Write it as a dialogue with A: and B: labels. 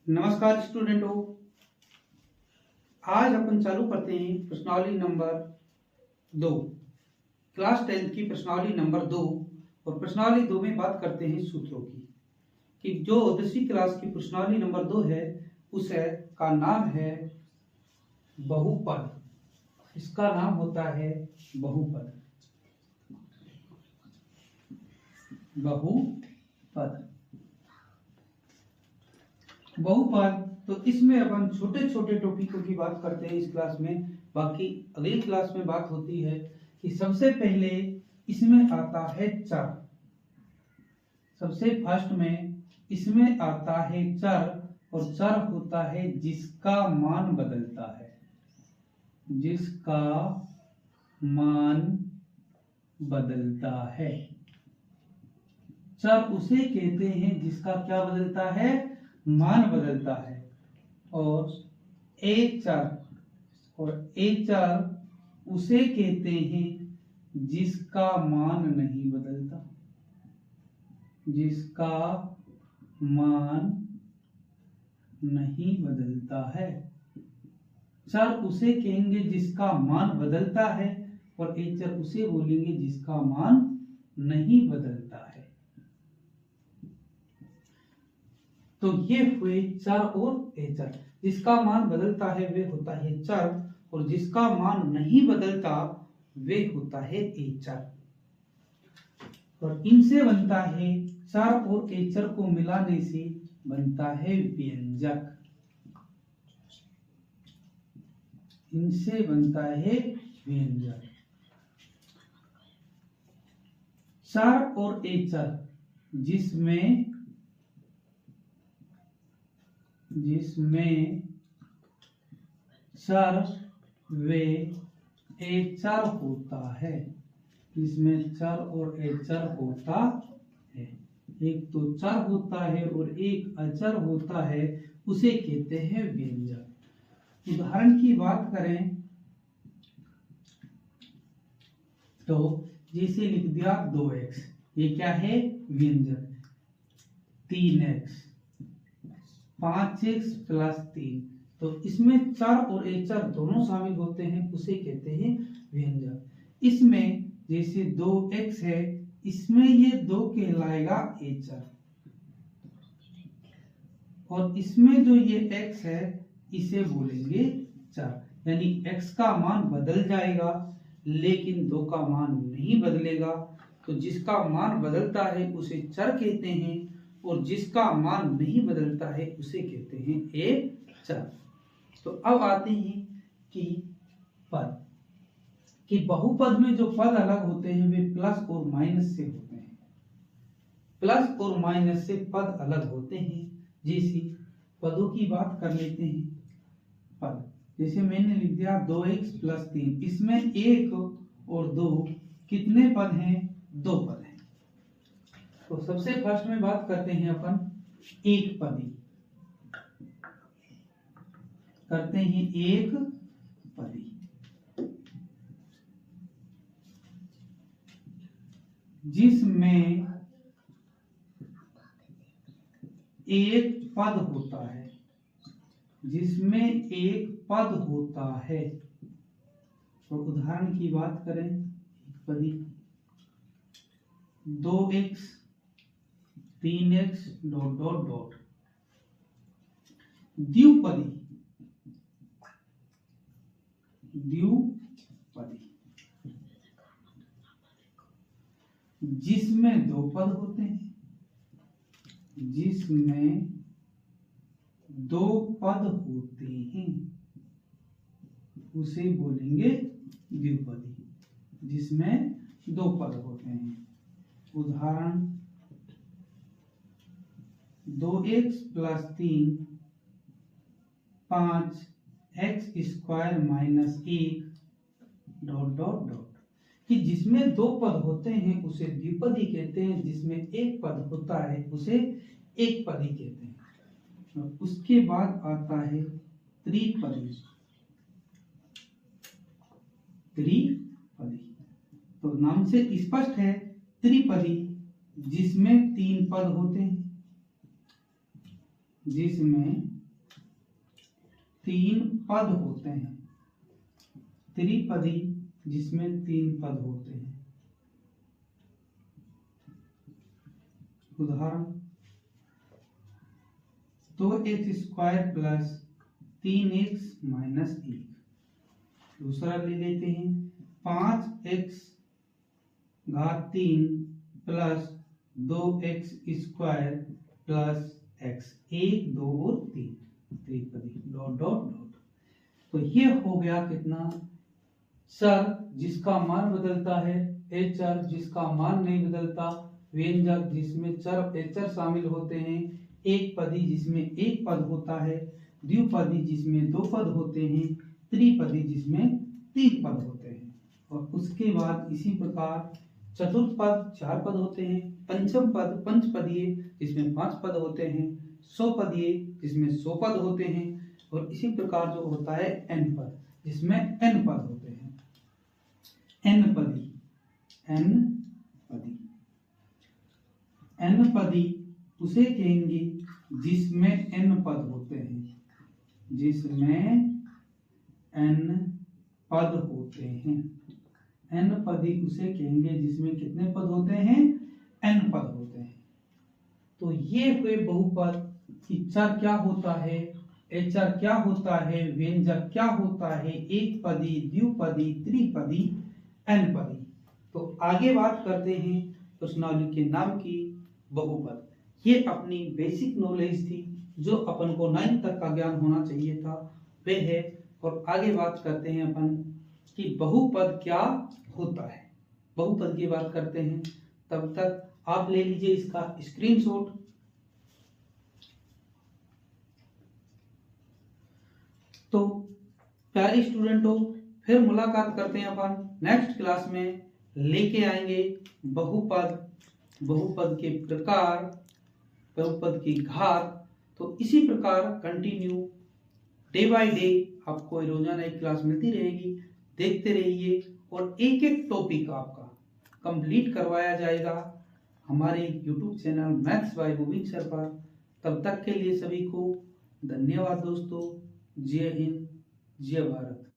A: नमस्कार स्टूडेंटों, आज अपन चालू करते हैं प्रश्नावली नंबर 2, क्लास 10 की प्रश्नावली नंबर 2। और प्रश्नावली 2 में बात करते हैं सूत्रों की कि जो 10वीं क्लास की प्रश्नावली नंबर 2 है उसे का नाम है बहुपद। इसका नाम होता है बहुपद। बहुपद तो इसमें अपन छोटे छोटे टॉपिकों की बात करते हैं इस क्लास में। बाकी अगली क्लास में बात होती है कि सबसे पहले इसमें आता है चर। सबसे फर्स्ट में इसमें आता है चर, और चर होता है जिसका मान बदलता है। जिसका मान बदलता है, चर उसे कहते हैं जिसका क्या बदलता है, मान बदलता है। और एक चर उसे कहते हैं जिसका मान नहीं बदलता। जिसका मान नहीं बदलता है, चर उसे कहेंगे जिसका मान बदलता है, और एक चर उसे बोलेंगे जिसका मान नहीं बदलता है। तो ये हुए चर और एचर। जिसका मान बदलता है वे होता है चर, और जिसका मान नहीं बदलता वे होता है एचर। और इनसे बनता है चर और एचर को मिलाने से बनता है व्यंजक। इनसे बनता है व्यंजक। चर और एचर जिसमें चर वे एचर होता है। जिसमें चर और एचर होता है, एक तो चर होता है और एक अचर होता है, उसे कहते हैं व्यंजक। उदाहरण की बात करें तो जैसे लिख दिया 2x, ये क्या है, व्यंजक। 3x, 5x प्लस 3, तो इसमें चर और एचर दोनों शामिल होते हैं, उसे कहते हैं व्यंजक। इसमें जैसे 2x है, इसमें ये 2 कहलाएगा एचर, और इसमें जो ये x है इसे बोलेंगे चर। यानी x का मान बदल जाएगा लेकिन 2 का मान नहीं बदलेगा। तो जिसका मान बदलता है उसे चर कहते हैं, और जिसका मान नहीं बदलता है उसे कहते हैं एचर। तो अब आते हैं कि पद, कि बहुपद में जो पद अलग होते हैं वे प्लस और माइनस से होते हैं। प्लस और माइनस से पद अलग होते हैं। जैसे पदों की बात कर लेते हैं। पद जैसे मैंने लिख दिया 2x प्लस 3, इसमें 1 और 2 कितने पद हैं, 2 पद हैं। तो सबसे फर्स्ट में बात करते हैं अपन एक पदी। करते हैं एक पदी। जिसमें एक पद होता है। जिसमें एक पद होता है। तो उदाहरण की बात करें, एक पदी 2x 3x dot dot dot. द्विपदी, जिसमें 2 पद होते हैं। जिसमें 2 पद होते हैं उसे बोलेंगे द्विपदी। जिसमें 2 पद होते हैं। उदाहरण 2x plus 3 5x square minus 1 dot dot dot. कि जिसमें 2 पद होते हैं उसे द्विपदी कहते हैं, जिसमें एक पद होता है उसे एक पदी कहते हैं। और उसके बाद आता है त्रिपदी। तो नाम से स्पष्ट है, त्रिपदी जिसमें 3 पद होते हैं। जिसमें 3 पद होते हैं, त्रिपदी जिसमें 3 पद होते हैं। उदाहरण 2x² प्लस 3x माइनस 1। दूसरा ले लेते हैं 5x घात 3 प्लस 2x² प्लस x, 1 2 और 3 त्रिपदी डॉट डॉट डॉट। तो ये हो गया कितना, चर जिसका मान बदलता है, ए चर जिसका मान नहीं बदलता, व्यंजक जिसमें चर एचर शामिल होते हैं, एक पदी जिसमें एक पद होता है, द्विपदी जिसमें 2 पद होते हैं, त्रिपदी जिसमें 3 पद होते हैं। और उसके बाद इसी प्रकार चतुर्थ पद 4 पद होते हैं, पंचम पद पंचपदीय जिसमें 5 पद होते हैं, 100 पदीय जिसमें 100 पद होते हैं, और इसी प्रकार जो होता है n पद जिसमें n पद होते हैं। n पदी उसे कहेंगे जिसमें n पद होते हैं, जिसमें n पद होते हैं। n पदी उसे कहेंगे जिसमें कितने पद होते हैं, n पद होते हैं। तो ये हुए बहुपद कि चर क्या होता है, एचर क्या होता है, व्यंजक क्या होता है, एक पदी, द्विपदी, त्रिपदी, n पदी। तो आगे बात करते हैं प्रश्नावली के नाम की, बहुपद। ये अपनी बेसिक नॉलेज थी जो अपन को 9 तक का ज्ञान होना चाहिए था, वे है। और आगे बात करते हैं अपन कि बहुपद क्या होता है, बहुपद की बात करते हैं। तब तक आप ले लीजिए इसका स्क्रीनशॉट। तो प्यारे स्टूडेंटों, फिर मुलाकात करते हैं अपन नेक्स्ट क्लास में, लेके आएंगे बहुपद, बहुपद के प्रकार, बहुपद की घात। तो इसी प्रकार कंटिन्यू डे बाय डे आपको रोजाना एक क्लास मिलती रहेगी, देखते रहिए। और एक एक टॉपिक आपका कंप्लीट करवाया जाएगा हमारे YouTube channel maths by Bhuvin sir पर। तब तक के लिए सभी को धन्यवाद दोस्तों। जय हिंद, जय भारत।